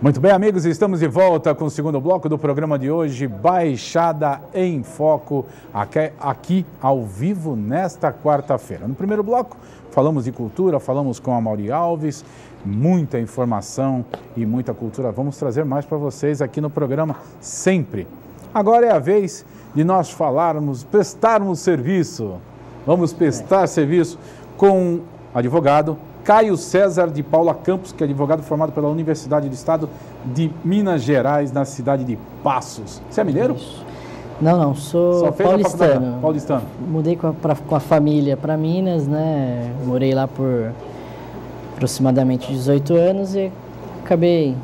Muito bem, amigos, estamos de volta com o segundo bloco do programa de hoje, Baixada em Foco, aqui ao vivo nesta quarta-feira. No primeiro bloco, falamos de cultura, falamos com a Mauri Alves, muita informação e muita cultura. Vamos trazer mais para vocês aqui no programa sempre. Agora é a vez de nós prestarmos serviço. Vamos prestar serviço com o advogado Caio César de Paula Campos, que é advogado formado pela Universidade do Estado de Minas Gerais, na cidade de Passos. Você é mineiro? Isso. Não, sou paulistano. Paulistano. Mudei com a família para Minas, né? Morei lá por aproximadamente 18 anos e acabei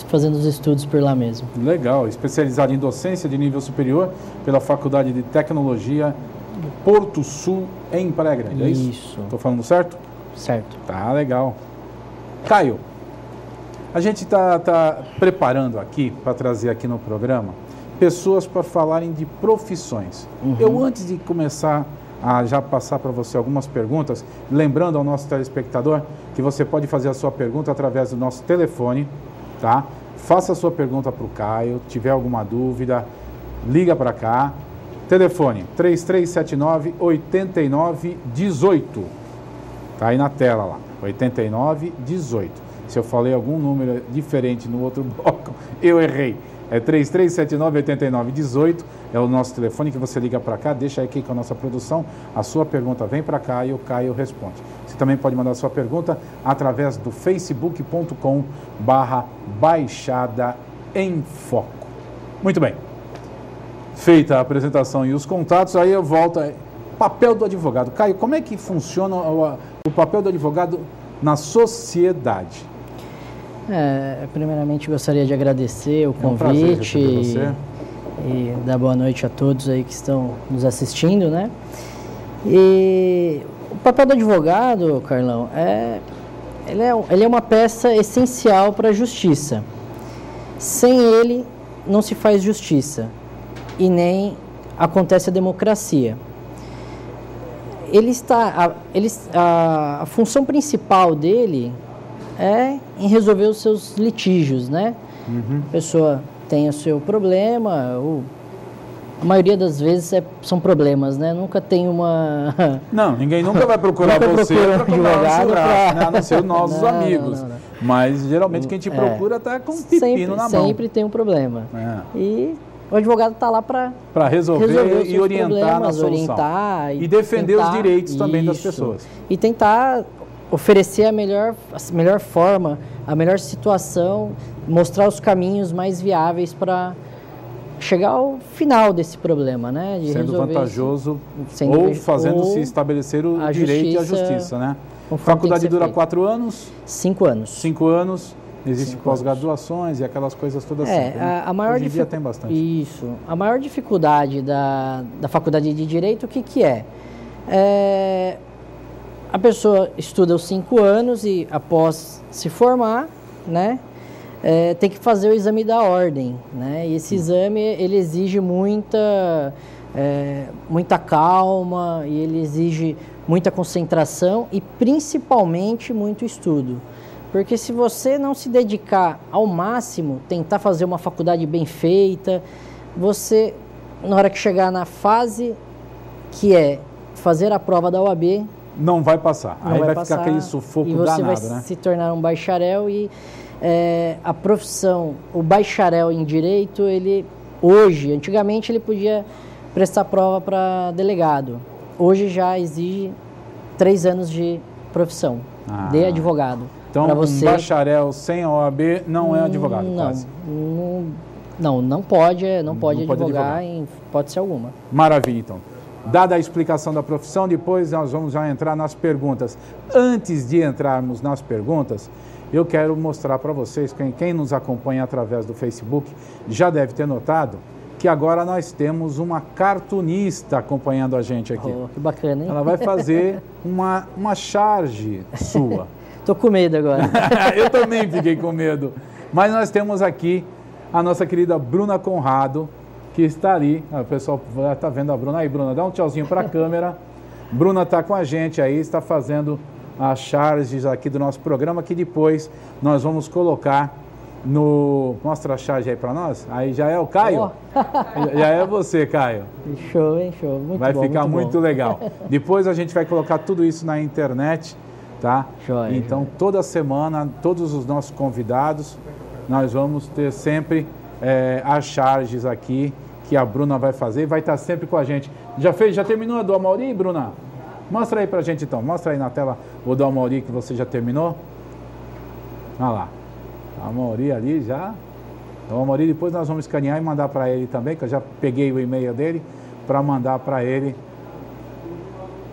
fazendo os estudos por lá mesmo. Legal, especializado em docência de nível superior pela Faculdade de Tecnologia do Porto Sul, em Praia Grande, é isso? Isso. Estou falando certo? Certo. Tá, legal. Caio, a gente está preparando aqui, para trazer aqui no programa, pessoas para falarem de profissões. Eu, antes de começar a já passar para você algumas perguntas, lembrando ao nosso telespectador que você pode fazer a sua pergunta através do nosso telefone, tá? Faça a sua pergunta para o Caio, tiver alguma dúvida, liga para cá. Telefone 3379-8918. Está aí na tela lá, 8918. Se eu falei algum número diferente no outro bloco, eu errei. É 3379-8918, é o nosso telefone que você liga para cá, deixa aqui com a nossa produção, a sua pergunta vem para cá e o Caio responde. Você também pode mandar a sua pergunta através do facebook.com/Baixada em Foco. Muito bem. Feita a apresentação e os contatos, aí eu volto. Papel do advogado. Caio, como é que funciona o papel do advogado na sociedade? Primeiramente gostaria de agradecer o convite e dar boa noite a todos aí que estão nos assistindo, né? E o papel do advogado, Carlão, ele é uma peça essencial para a justiça. Sem ele não se faz justiça e nem acontece a democracia. A função principal dele é em resolver os seus litígios, né? A pessoa tem o seu problema, a maioria das vezes são problemas, né? Nunca tem uma... Não, ninguém nunca vai procurar você para advogado, a não ser os nossos amigos. Não. Mas geralmente quem te procura está com um pepino na mão. Sempre tem um problema. E o advogado está lá para resolver e orientar na solução. E defender os direitos também das pessoas. E tentar oferecer a melhor forma, a melhor situação, mostrar os caminhos mais viáveis para chegar ao final desse problema, né? De sendo vantajoso ou fazendo-se estabelecer o direito e a justiça, né? A faculdade dura 4 anos? 5 anos. 5 anos. Existem pós-graduações e aquelas coisas todas assim. Hoje em dia tem bastante. Isso. A maior dificuldade da faculdade de Direito, o que é? A pessoa estuda os 5 anos e, após se formar, né, tem que fazer o exame da ordem, né? E esse exame, ele exige muita calma, e ele exige muita concentração e, principalmente, muito estudo. Porque se você não se dedicar ao máximo, tentar fazer uma faculdade bem feita, você, na hora que chegar na fase que é fazer a prova da OAB... Não vai passar. Aí vai ficar aquele sufoco danado, né? E você vai se tornar um bacharel e a profissão, o bacharel em Direito, antigamente ele podia prestar prova para delegado. Hoje já exige 3 anos de profissão, de advogado. Então, um bacharel sem OAB não é advogado, quase. Não pode advogar em hipótese alguma. Maravilha, então. Dada a explicação da profissão, depois nós vamos já entrar nas perguntas. Antes de entrarmos nas perguntas, eu quero mostrar para vocês, quem nos acompanha através do Facebook, já deve ter notado que agora nós temos uma cartunista acompanhando a gente aqui. Que bacana, hein? Ela vai fazer uma charge sua. Estou com medo agora. Eu também fiquei com medo. Mas nós temos aqui a nossa querida Bruna Conrado, que está ali. O pessoal está vendo a Bruna. Aí, Bruna, dá um tchauzinho para a câmera. Bruna está com a gente aí, está fazendo as charges aqui do nosso programa, que depois nós vamos colocar Mostra a charge aí para nós. Aí já é o Caio? Já é você, Caio. Show, hein? Show. Muito vai bom, ficar muito legal. Depois a gente vai colocar tudo isso na internet, tá? Joia, então, joia. Toda semana, todos os nossos convidados, nós vamos ter sempre as charges aqui que a Bruna vai fazer. Vai estar sempre com a gente. Já terminou a do Amauri, Bruna? Mostra aí pra gente então. Mostra aí na tela o do Amauri que você já terminou. Olha lá. A Amauri ali já. O Amauri depois nós vamos escanear e mandar para ele também, que eu já peguei o e-mail dele para mandar para ele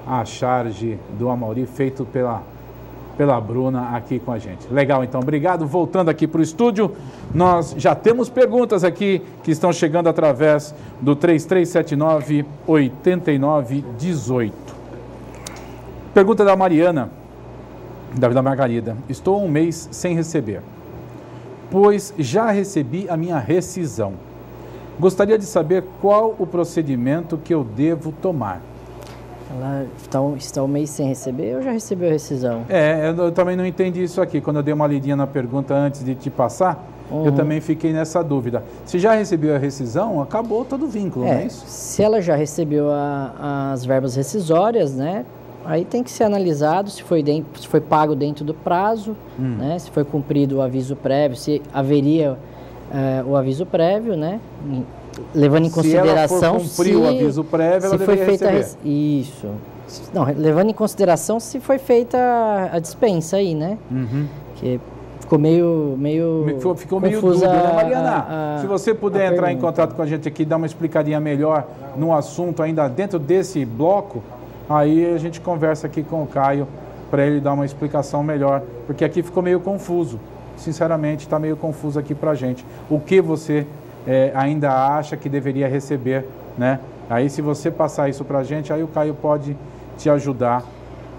a charge do Amauri feito pela Bruna aqui com a gente. Legal, então. Obrigado. Voltando aqui para o estúdio, nós já temos perguntas aqui que estão chegando através do 3379-8918. Pergunta da Mariana, da Margarida. Estou 1 mês sem receber, pois já recebi a minha rescisão. Gostaria de saber qual o procedimento que eu devo tomar. Ela está 1 mês sem receber ou já recebeu a rescisão? Eu também não entendi isso aqui. Quando eu dei uma lidinha na pergunta antes de te passar, eu também fiquei nessa dúvida. Se já recebeu a rescisão, acabou todo o vínculo, não é isso? Se ela já recebeu as verbas rescisórias, né? Aí tem que ser analisado se foi pago dentro do prazo, né? Se foi cumprido o aviso prévio, se haveria o aviso prévio, né? Levando em consideração se ela for cumprir o aviso prévio, ela deveria receber. Isso. Não, levando em consideração se foi feita a dispensa aí, né? Que ficou meio confusa, né, Mariana? Se você puder entrar em contato com a gente aqui, dar uma explicadinha melhor no assunto ainda dentro desse bloco, aí a gente conversa aqui com o Caio para ele dar uma explicação melhor, porque aqui ficou meio confuso. Sinceramente, está meio confuso aqui para a gente. O que você ainda acha que deveria receber, né? Aí se você passar isso para a gente, aí o Caio pode te ajudar,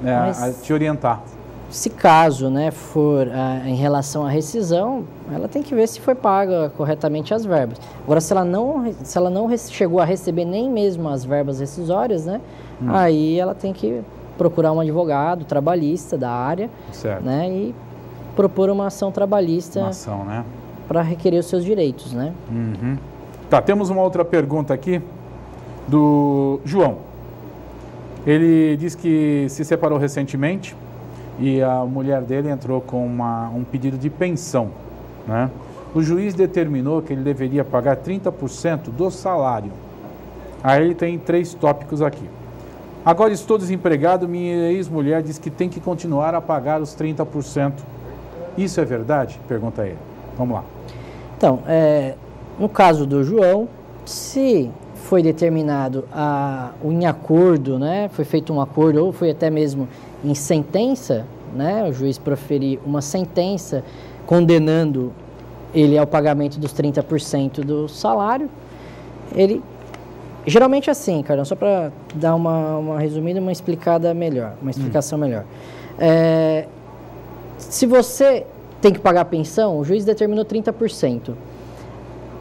a te orientar. Se caso, né, for em relação à rescisão, ela tem que ver se foi paga corretamente as verbas. Agora, se ela não chegou a receber nem mesmo as verbas rescisórias, né, aí ela tem que procurar um advogado trabalhista da área, certo, né, e propor uma ação trabalhista, né, para requerer os seus direitos, né? Tá, temos uma outra pergunta aqui do João. Ele diz que se separou recentemente e a mulher dele entrou com um pedido de pensão, né? O juiz determinou que ele deveria pagar 30% do salário. Aí ele tem 3 tópicos aqui. Agora estou desempregado, minha ex-mulher diz que tem que continuar a pagar os 30%. Isso é verdade? Pergunta ele. Vamos lá. Então, no caso do João, se foi determinado em acordo, né, foi feito um acordo ou foi até mesmo em sentença, né, o juiz proferir uma sentença condenando ele ao pagamento dos 30% do salário, ele... Geralmente é assim, Carlão, só para dar uma resumida, uma explicada melhor, uma explicação melhor. Se você tem que pagar a pensão, o juiz determinou 30%.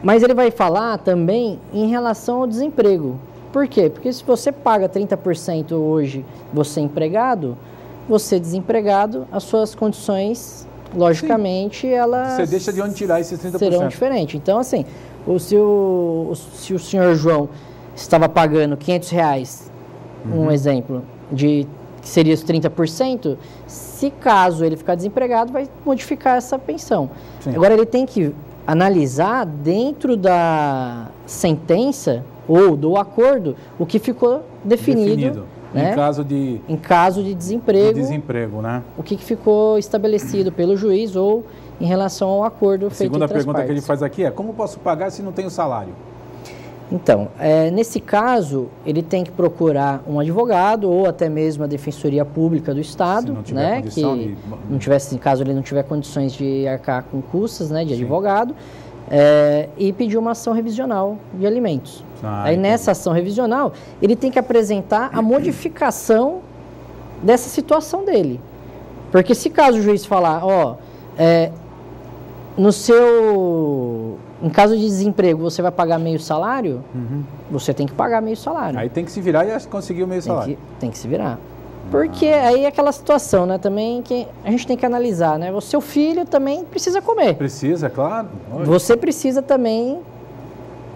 Mas ele vai falar também em relação ao desemprego. Por quê? Porque se você paga 30% hoje, você é empregado, você desempregado, as suas condições, logicamente, elas... Você deixa de onde tirar esses 30%. Serão diferentes. Então, assim, se o senhor João estava pagando R$500, um exemplo, que seria os 30%, se caso ele ficar desempregado, vai modificar essa pensão. Sim. Agora, ele tem que analisar dentro da sentença ou do acordo o que ficou definido. Né? Em caso de desemprego, né? O que ficou estabelecido pelo juiz ou em relação ao acordo feito entre as partes. A segunda pergunta que ele faz aqui é: como posso pagar se não tenho salário? Então, nesse caso, ele tem que procurar um advogado ou até mesmo a Defensoria Pública do Estado, né, que não tivesse, caso ele não tiver condições de arcar com custas, né, de advogado, e pedir uma ação revisional de alimentos. Aí nessa ação revisional, ele tem que apresentar a modificação dessa situação dele. Porque se caso o juiz falar, em caso de desemprego, você vai pagar meio salário, você tem que pagar meio salário. Aí tem que se virar e conseguir o meio salário. Tem que se virar. Porque aí é aquela situação, né, também que a gente tem que analisar, né? O seu filho também precisa comer. Precisa, claro. Você precisa também,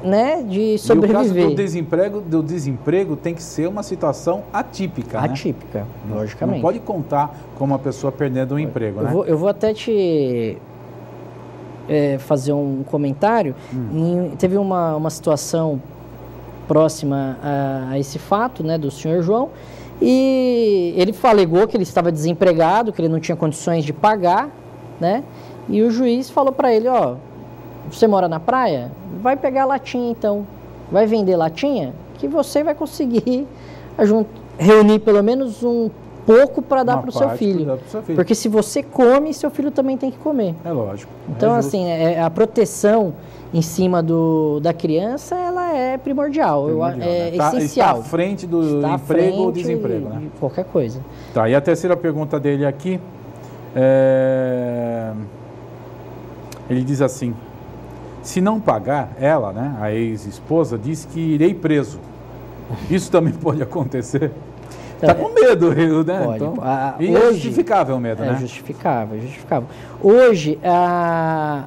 né, de sobreviver. E o caso do desemprego tem que ser uma situação atípica, Atípica, né? logicamente. Não pode contar como uma pessoa perdendo um emprego, né? Eu vou até te fazer um comentário. Teve uma situação próxima a esse fato, né, do senhor João, e ele alegou que ele estava desempregado, que ele não tinha condições de pagar, né? E o juiz falou para ele, ó, você mora na praia? Vai pegar latinha então, vai vender latinha, que você vai conseguir reunir pelo menos um pouco para dar para o seu filho. Porque se você come, seu filho também tem que comer. É lógico. Então, assim, a proteção em cima da criança, ela é primordial, é essencial. Está à frente do emprego ou desemprego, né? Qualquer coisa. Tá, e a terceira pergunta dele aqui, ele diz assim, se não pagar, ela, né, a ex-esposa, diz que irei preso. Isso também pode acontecer? Está com medo, né? Pode. Então, Hoje, é justificável o medo, né? É justificável. Hoje, a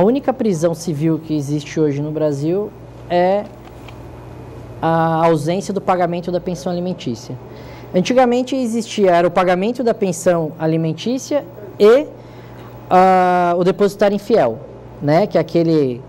única prisão civil que existe hoje no Brasil é a ausência do pagamento da pensão alimentícia. Antigamente era o pagamento da pensão alimentícia e o depositário infiel, né? Que é aquele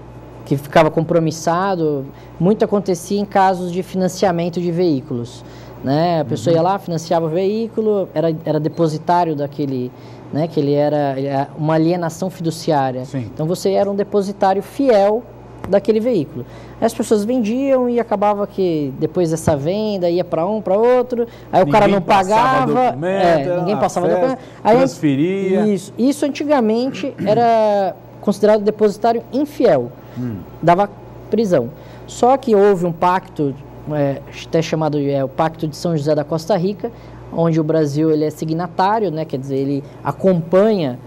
que ficava compromissado. Muito acontecia em casos de financiamento de veículos, né? A pessoa ia lá, financiava o veículo, era depositário daquele, né? Que ele era uma alienação fiduciária. Sim. Então você era um depositário fiel daquele veículo. As pessoas vendiam e acabava que depois dessa venda ia para um, para outro, aí o cara não pagava, ninguém passava documento, aí transferia. Isso antigamente era considerado depositário infiel, dava prisão. Só que houve um pacto, até chamado o Pacto de São José da Costa Rica, onde o Brasil ele é signatário, né? Quer dizer, ele acompanha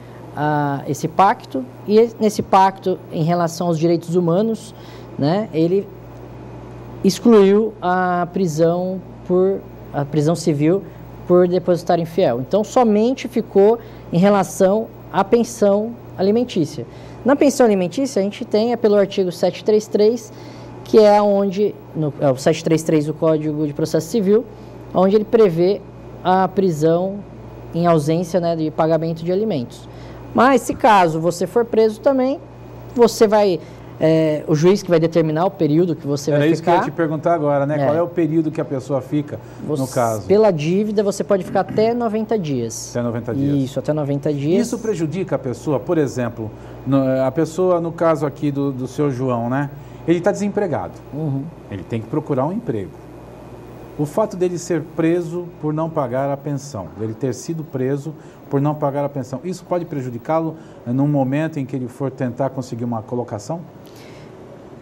esse pacto, e nesse pacto, em relação aos direitos humanos, né, ele excluiu a prisão civil por depositário infiel. Então, somente ficou em relação à pensão alimentícia. Na pensão alimentícia, a gente tem, pelo artigo 733, que é onde, o 733 do Código de Processo Civil, onde ele prevê a prisão em ausência, né, de pagamento de alimentos. Mas, se caso você for preso também, você vai... o juiz que vai determinar o período que você vai ficar... Era isso que eu ia te perguntar agora, né? Qual é o período que a pessoa fica, no caso? Pela dívida, você pode ficar até 90 dias. Até 90 dias. Isso, até 90 dias. Isso prejudica a pessoa? Por exemplo, a pessoa, no caso aqui do seu João, né? Ele está desempregado. Ele tem que procurar um emprego. O fato dele ser preso por não pagar a pensão, dele ter sido preso por não pagar a pensão, isso pode prejudicá-lo num momento em que ele for tentar conseguir uma colocação?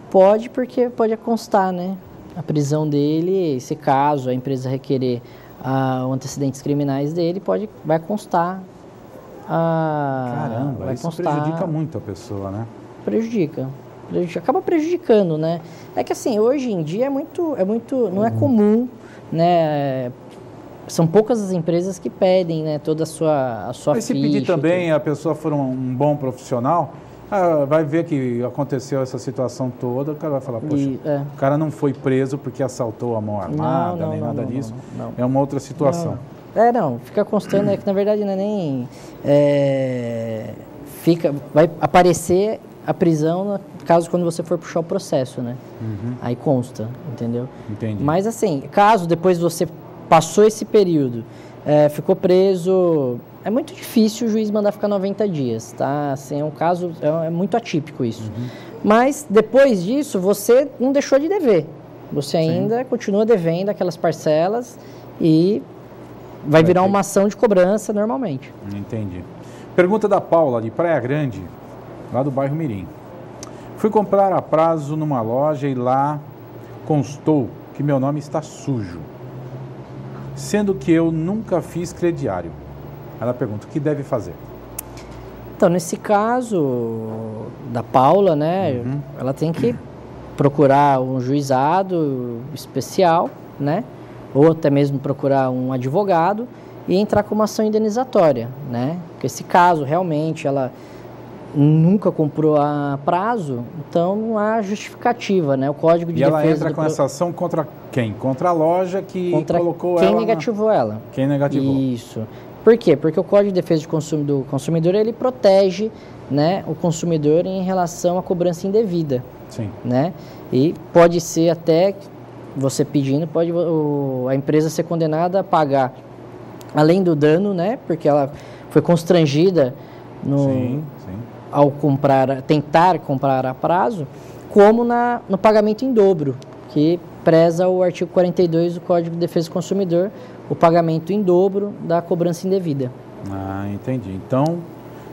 Pode, porque pode constar, né? A prisão dele, se caso a empresa requerer os antecedentes criminais dele, vai constar. Caramba, isso prejudica muito a pessoa, né? Prejudica. Acaba prejudicando, né? É que assim, hoje em dia não é comum, né? São poucas as empresas que pedem, né, toda a sua Mas se pedir também, a pessoa for um bom profissional, vai ver que aconteceu essa situação toda, o cara vai falar, poxa, o cara não foi preso porque assaltou a mão armada, nem nada disso. Não. É uma outra situação. Não, fica constando, que na verdade não é nem... vai aparecer a prisão no caso quando você for puxar o processo, né? Aí consta, entendeu? Entendi. Mas assim, caso depois você passou esse período, ficou preso, é muito difícil o juiz mandar ficar 90 dias, tá? Assim, é um caso, é muito atípico isso. Mas depois disso, você não deixou de dever. Você ainda continua devendo aquelas parcelas e vai virar uma ação de cobrança normalmente. Entendi. Pergunta da Paula, de Praia Grande, lá do bairro Mirim. Fui comprar a prazo numa loja e lá constou que meu nome está sujo, sendo que eu nunca fiz crediário. Ela pergunta, o que deve fazer? Então, nesse caso da Paula, né, ela tem que procurar um juizado especial, né, ou até mesmo procurar um advogado e entrar com uma ação indenizatória, né? Porque se caso realmente ela nunca comprou a prazo, então não há justificativa, né? O Código de Defesa... E ela entra com essa ação contra quem? Contra a loja que colocou ela... Quem negativou ela. Quem negativou. Isso. Por quê? Porque o Código de Defesa do Consumidor, ele protege, né, o consumidor em relação à cobrança indevida. Sim. Né? E pode ser até, você pedindo, pode a empresa ser condenada a pagar, além do dano, né? Porque ela foi constrangida ao tentar comprar a prazo, como no pagamento em dobro, que preza o artigo 42 do Código de Defesa do Consumidor, o pagamento em dobro da cobrança indevida. Ah, entendi. Então,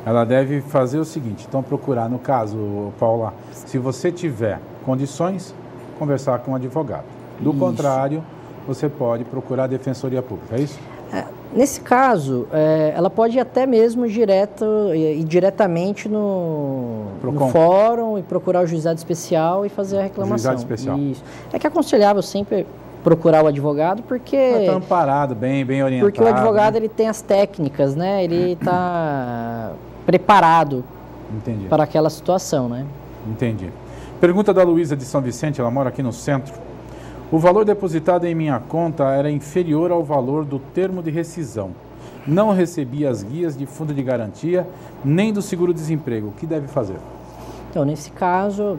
ela deve fazer o seguinte, então procurar, no caso, Paula, se você tiver condições, conversar com um advogado. Do contrário, você pode procurar a Defensoria Pública, é isso? Nesse caso, ela pode ir até mesmo ir diretamente no fórum e procurar o juizado especial e fazer a reclamação. Juizado especial. Isso. É que é aconselhável sempre procurar o advogado, porque... Está amparado, bem orientado. Porque o advogado, ele tem as técnicas, né? Ele está preparado para aquela situação, né? Entendi. Pergunta da Luísa de São Vicente, ela mora aqui no centro. O valor depositado em minha conta era inferior ao valor do termo de rescisão. Não recebi as guias de fundo de garantia, nem do seguro-desemprego. O que deve fazer? Então, nesse caso,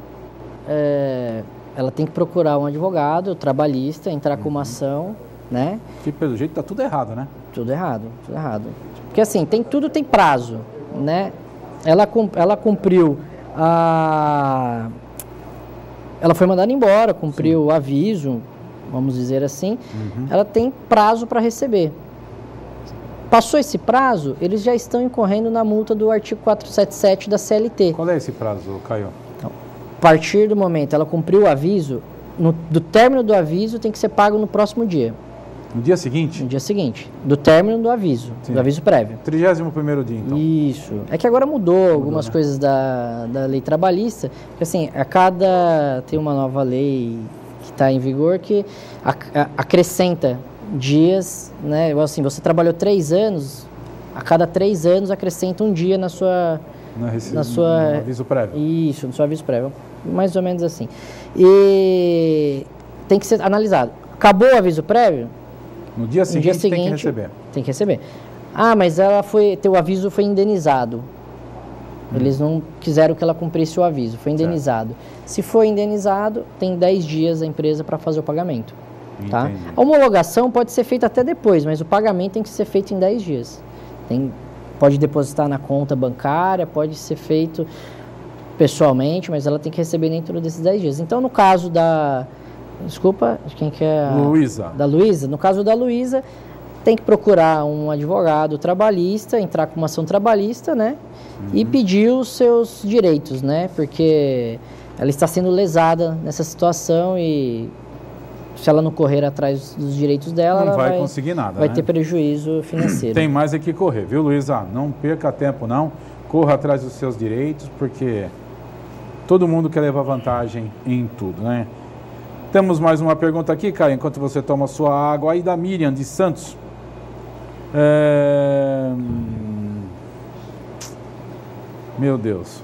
ela tem que procurar um advogado trabalhista, entrar com uma ação, né? Que pelo jeito está tudo errado, né? Tudo errado. Porque assim, tudo tem prazo, né? Ela cumpriu ela foi mandada embora, cumpriu o aviso, vamos dizer assim, ela tem prazo para receber. Passou esse prazo, eles já estão incorrendo na multa do artigo 477 da CLT. Qual é esse prazo, Caio? Então, a partir do momento ela cumpriu o aviso, do término do aviso tem que ser pago no próximo dia. No dia seguinte? No dia seguinte, do término do aviso, do aviso prévio. 31º dia, então. Isso. É que agora mudou algumas coisas da lei trabalhista, porque assim, tem uma nova lei que está em vigor que acrescenta dias, né? Assim, você trabalhou 3 anos, a cada 3 anos acrescenta um dia na sua... No aviso prévio. Isso, no seu aviso prévio. Mais ou menos assim. E tem que ser analisado. Acabou o aviso prévio? No dia seguinte tem que receber. Tem que receber. Ah, mas teu aviso foi indenizado. Eles não quiseram que ela cumprisse o aviso, foi indenizado. Se for indenizado, tem 10 dias a empresa para fazer o pagamento. Tá? A homologação pode ser feita até depois, mas o pagamento tem que ser feito em 10 dias. Pode depositar na conta bancária, pode ser feito pessoalmente, mas ela tem que receber dentro desses 10 dias. Então, no caso da... Desculpa, quem que é? Luísa. Da Luísa. No caso da Luísa, tem que procurar um advogado trabalhista, entrar com uma ação trabalhista, né? E pedir os seus direitos, né? Porque ela está sendo lesada nessa situação e se ela não correr atrás dos direitos dela, não ela vai conseguir nada, vai né? ter prejuízo financeiro. Tem mais é que correr, viu, Luísa? Não perca tempo, não. Corra atrás dos seus direitos, porque todo mundo quer levar vantagem em tudo, né? Temos mais uma pergunta aqui, Caio, enquanto você toma sua água, aí da Miriam de Santos. Meu Deus.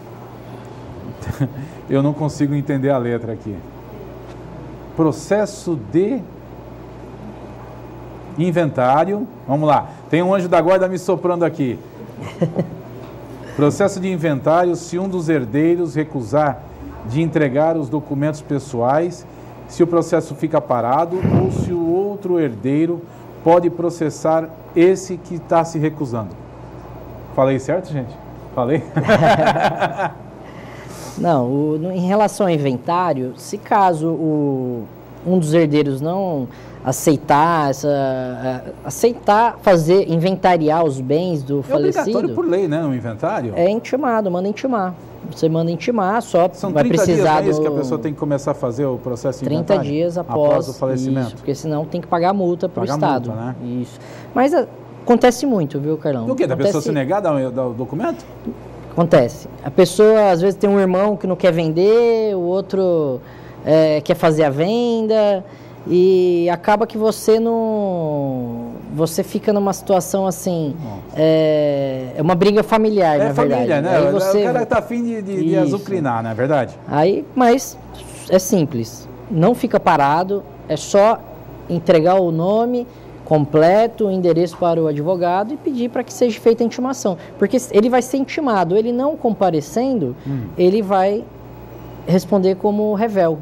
Eu não consigo entender a letra aqui. Processo de inventário. Vamos lá. Tem um anjo da guarda me soprando aqui. Processo de inventário se um dos herdeiros recusar de entregar os documentos pessoais, se o processo fica parado ou se o outro herdeiro pode processar esse que está se recusando. Falei certo, gente? Falei? Não, em relação ao inventário, se caso um dos herdeiros não aceitar inventariar os bens do falecido... É obrigatório por lei, né, no inventário? É intimado, manda intimar. Você manda intimar, só São vai 30 precisar dias, que a pessoa tem que começar a fazer o processo de 30 inventário? dias após o falecimento. Isso, porque senão tem que pagar multa para o Estado. Multa, né? Isso. Mas acontece muito, viu, Carlão? Do quê? Da pessoa se negar o documento? Acontece. A pessoa, às vezes, tem um irmão que não quer vender, o outro quer fazer a venda, e acaba que você não... Você fica numa situação assim, é uma briga familiar, na verdade. É família, né? Aí você... O cara tá afim de azucrinar, não é verdade? Aí, mas é simples, não fica parado, é só entregar o nome completo, o endereço para o advogado e pedir para que seja feita a intimação. Porque ele vai ser intimado, ele não comparecendo, ele vai responder como réu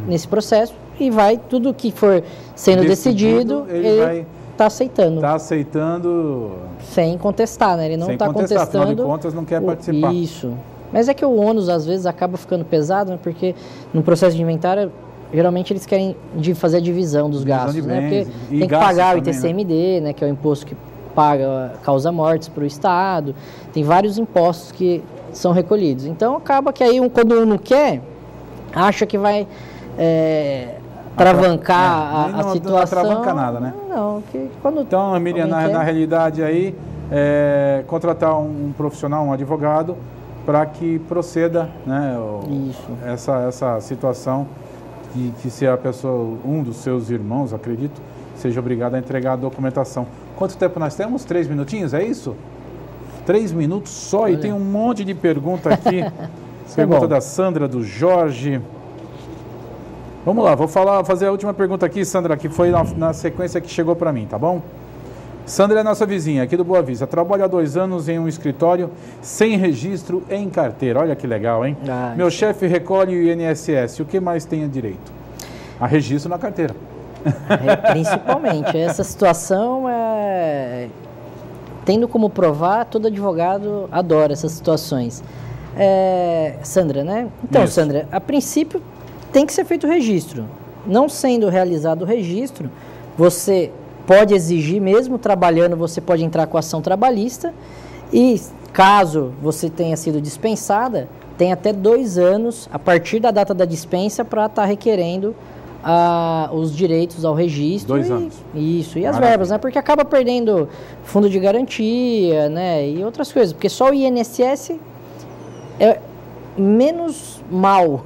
nesse processo e vai, tudo que for sendo decidido, ele está aceitando. Está aceitando... Sem contestar, né? Ele não está contestando. Afinal de contas, não quer participar. Isso. Mas é que o ônus, às vezes, acaba ficando pesado, né? Porque no processo de inventário, geralmente eles querem fazer a divisão dos gastos, né? Porque tem que pagar o ITCMD, né? Que é o imposto que paga causa mortes para o Estado. Tem vários impostos que são recolhidos. Então, acaba que aí, quando um não quer, acha que vai travancar a situação. Não travanca nada, né? Não, quando... Então, Miriam, na realidade aí, contratar um profissional, um advogado, para que proceda, né, essa situação que se a pessoa, um dos seus irmãos, acredito, seja obrigado a entregar a documentação. Quanto tempo nós temos? 3 minutinhos, é isso? 3 minutos só. Olha. E tem um monte de pergunta aqui. Pergunta da Sandra, do Jorge. Vamos lá, vou fazer a última pergunta aqui, Sandra, que foi na sequência que chegou para mim, tá bom? Sandra é nossa vizinha, aqui do Boa Vista. Trabalha há 2 anos em um escritório sem registro em carteira. Olha que legal, hein? Meu chefe recolhe o INSS. O que mais tem a direito? A registro na carteira. Principalmente. Essa situação, tendo como provar, todo advogado adora essas situações. Sandra, né? Então, isso. Sandra, a princípio tem que ser feito o registro. Não sendo realizado o registro, você pode exigir, mesmo trabalhando, você pode entrar com ação trabalhista e, caso você tenha sido dispensada, tem até 2 anos, a partir da data da dispensa, para estar requerendo os direitos ao registro. 2 anos. Isso, e as verbas, né? Porque acaba perdendo fundo de garantia, né? E outras coisas, porque só o INSS é menos mal,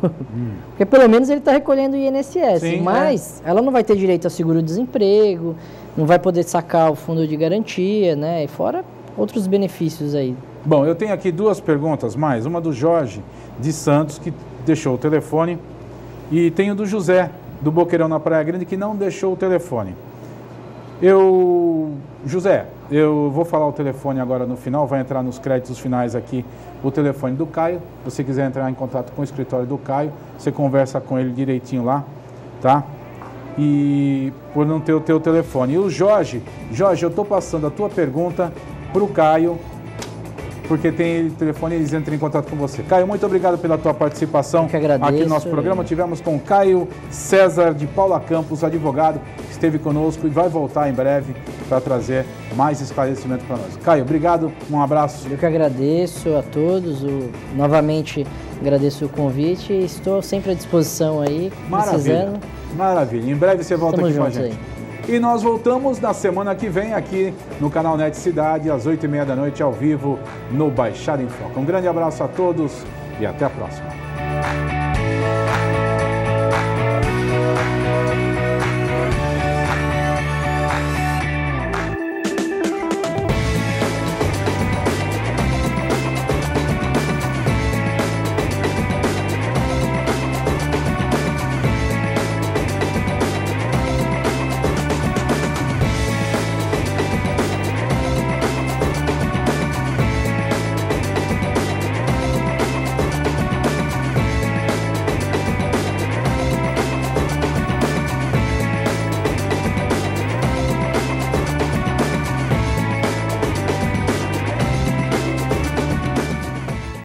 porque pelo menos ele está recolhendo o INSS, sim, mas ela não vai ter direito a seguro-desemprego, não vai poder sacar o fundo de garantia, né? E fora outros benefícios aí. Bom, eu tenho aqui 2 perguntas mais, uma do Jorge de Santos, que deixou o telefone, e tenho do José, do Boqueirão na Praia Grande, que não deixou o telefone. José, eu vou falar o telefone agora no final, vai entrar nos créditos finais aqui o telefone do Caio. Se você quiser entrar em contato com o escritório do Caio, você conversa com ele direitinho lá, tá? E por não ter o teu telefone. E o Jorge, eu estou passando a tua pergunta para o Caio, porque tem telefone e eles entram em contato com você. Caio, muito obrigado pela tua participação aqui no nosso programa. Tivemos com Caio César de Paula Campos, advogado, que esteve conosco e vai voltar em breve para trazer mais esclarecimento para nós. Caio, obrigado, um abraço. Eu que agradeço a todos, novamente agradeço o convite e estou sempre à disposição aí, precisando. Maravilha, em breve você volta aqui com a gente. E nós voltamos na semana que vem aqui no canal Net Cidade, às 8h30 da noite, ao vivo, no Baixada em Foco. Um grande abraço a todos e até a próxima.